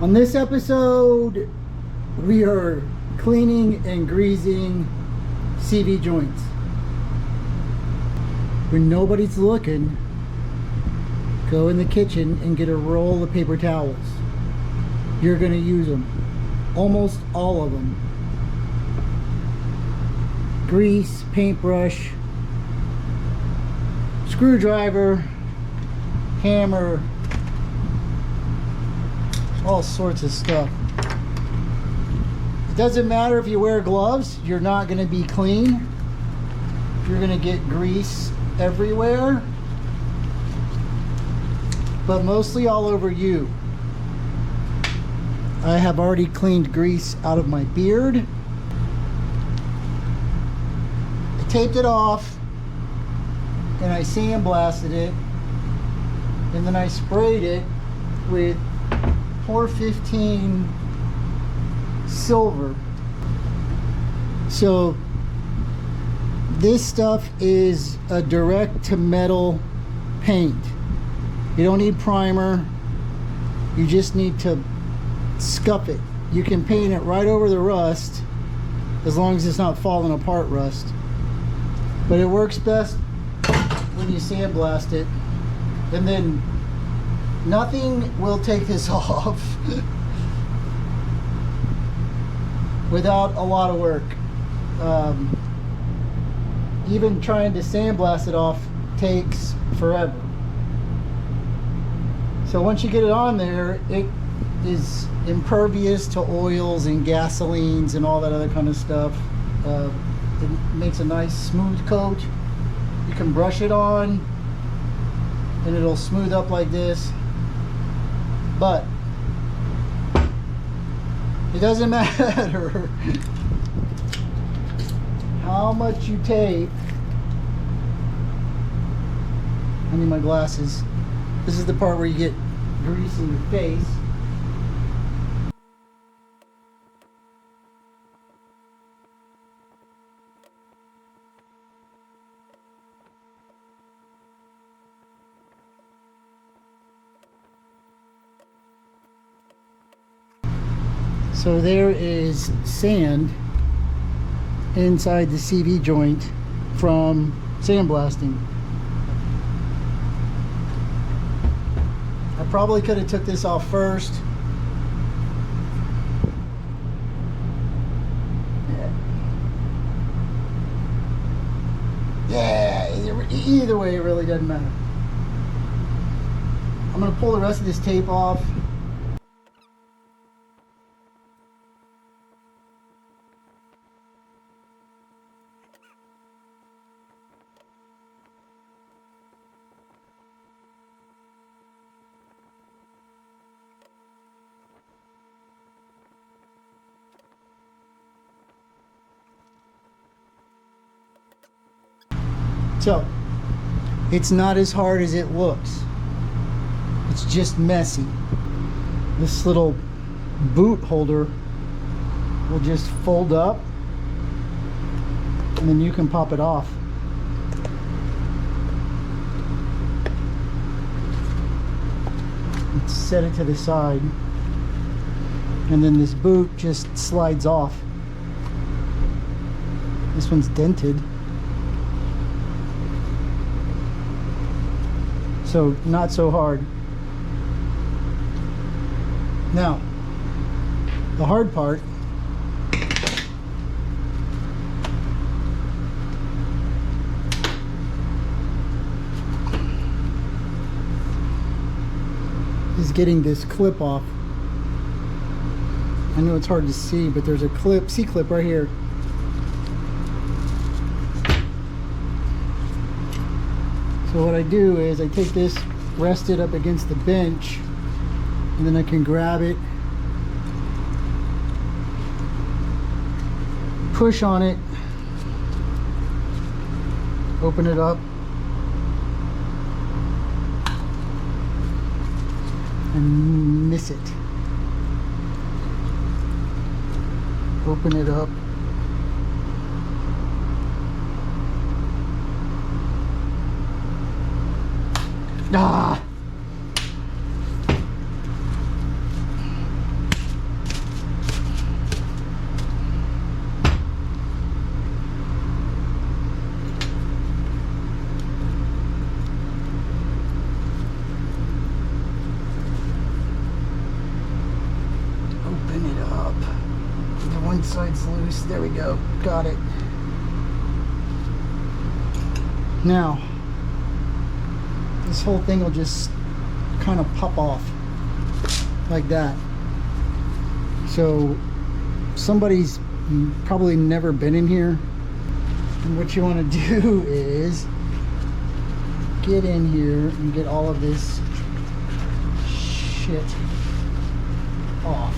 On this episode, we are cleaning and greasing CV joints. When nobody's looking, go in the kitchen and get a roll of paper towels. You're going to use them. Almost all of them. Grease, paintbrush, screwdriver, hammer, all sorts of stuff. It doesn't matter if you wear gloves, you're not going to be clean. You're going to get grease everywhere, but mostly all over you. I have already cleaned grease out of my beard. I taped it off and I sandblasted it, and then I sprayed it with 415 silver. So this stuff is a direct to metal paint. You don't need primer. You just need to scuff it. You can paint it right over the rust as long as it's not falling apart rust. But it works best when you sandblast it, and then nothing will take this off without a lot of work. Even trying to sandblast it off takes forever. So once you get it on there, it is impervious to oils and gasolines and all that other kind of stuff. It makes a nice smooth coat. You can brush it on and it'll smooth up like this. But it doesn't matter how much you tape. I need my glasses. This is the part where you get grease in your face. So there is sand inside the CV joint from sandblasting. I probably could have took this off first. Yeah, either way, it really doesn't matter. I'm going to pull the rest of this tape off. So, it's not as hard as it looks. It's just messy. This little boot holder will just fold up, and then you can pop it off. And set it to the side, and then this boot just slides off. This one's dented. So not so hard. Now, the hard part is getting this clip off. I know it's hard to see, but there's a clip, C-clip right here. So what I do is I take this, rest it up against the bench, and then I can grab it, push on it, open it up, and miss it. Open it up. Ah! one side's loose. There we go. Got it. Now, this whole thing will just kind of pop off like that. So somebody's probably never been in here, and what you want to do is get in here and get all of this shit off.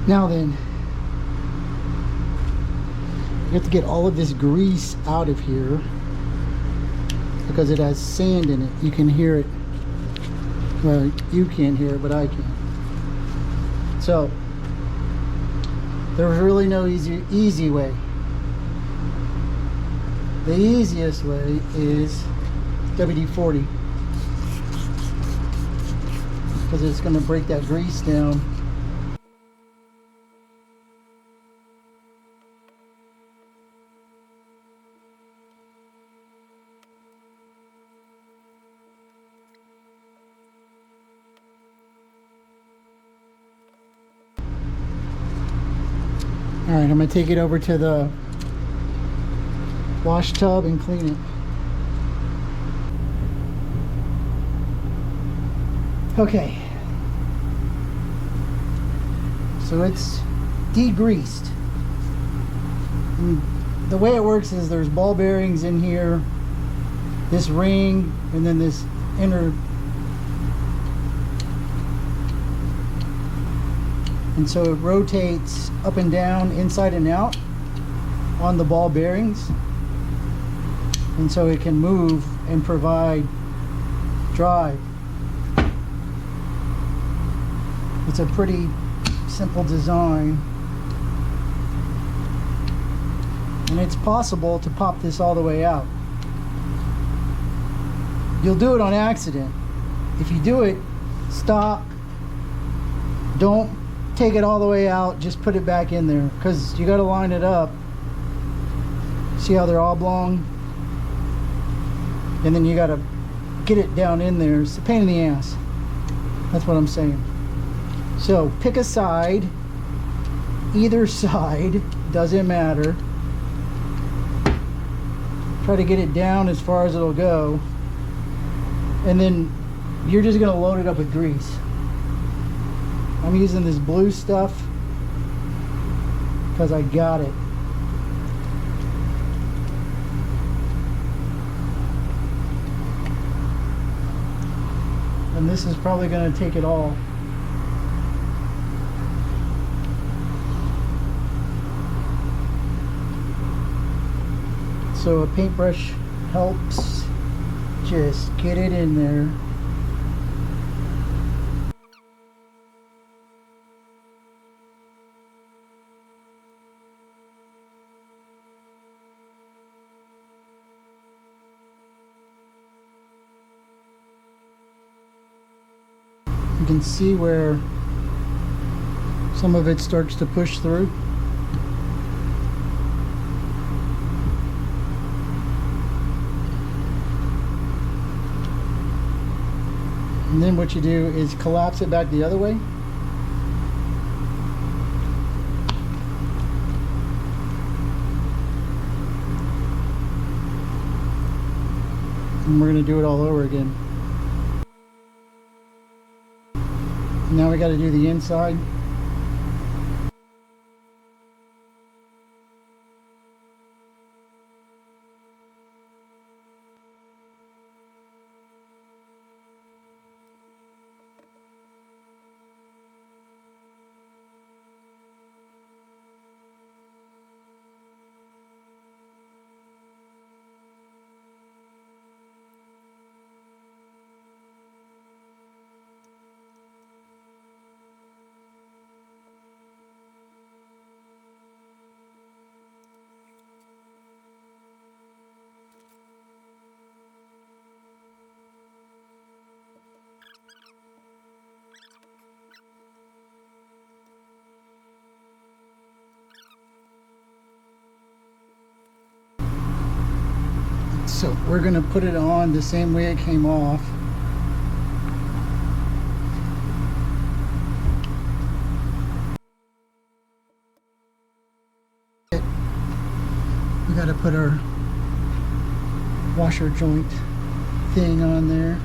Now then, you have to get all of this grease out of here because it has sand in it. You can hear it. Well, you can't hear it, but I can. So, there's really no easy way. The easiest way is WD-40 because it's going to break that grease down. All right, I'm gonna take it over to the wash tub and clean it. Okay, so it's degreased. And the way it works is there's ball bearings in here, this ring, and then this inner. And so it rotates up and down, inside and out on the ball bearings. And so it can move and provide drive. It's a pretty simple design. And it's possible to pop this all the way out. You'll do it on accident. If you do it, stop. Don't take it all the way out, just put it back in there because you got to line it up. See how they're oblong? And then you got to get it down in there. It's a pain in the ass. That's what I'm saying. So pick a side, either side, doesn't matter. Try to get it down as far as it'll go, and then you're just going to load it up with grease. I'm using this blue stuff because I got it. And this is probably going to take it all. So a paintbrush helps. Just get it in there. You can see where some of it starts to push through. And then what you do is collapse it back the other way. And we're going to do it all over again. Now we got to do the inside. So we're gonna put it on the same way it came off. We gotta put our washer joint thing on there.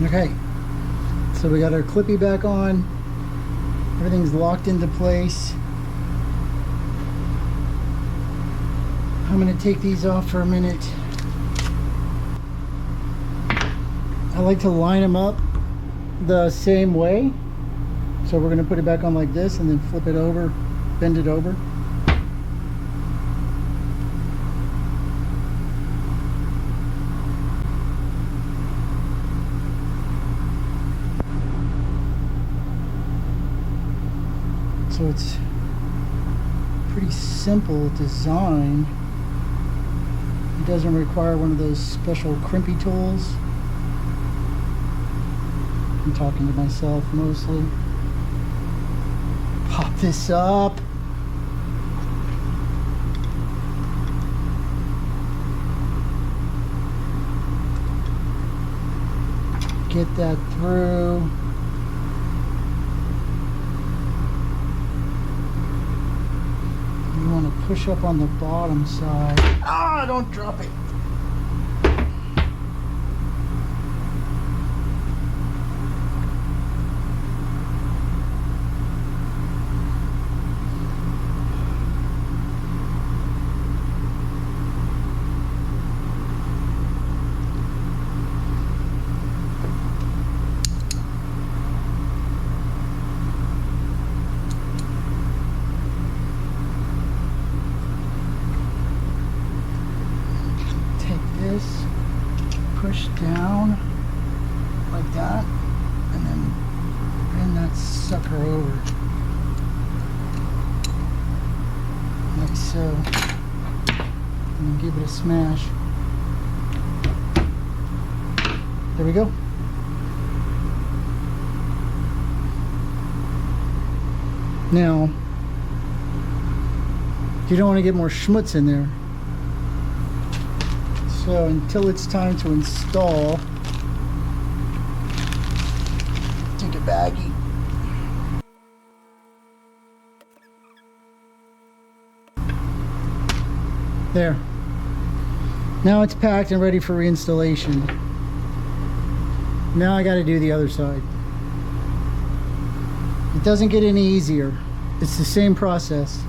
Okay, so we got our clippy back on. Everything's locked into place. I'm gonna take these off for a minute. I like to line them up the same way. So we're gonna put it back on like this and then flip it over, bend it over. So it's pretty simple design. It doesn't require one of those special crimpy tools. I'm talking to myself mostly. Pop this up. Get that through. You want to push up on the bottom side. Ah, don't drop it. Push down like that and then bend that sucker over like so, and then give it a smash. There we go. Now you don't want to get more schmutz in there. So until it's time to install, take a baggie. There. Now it's packed and ready for reinstallation. Now I got to do the other side. It doesn't get any easier. It's the same process.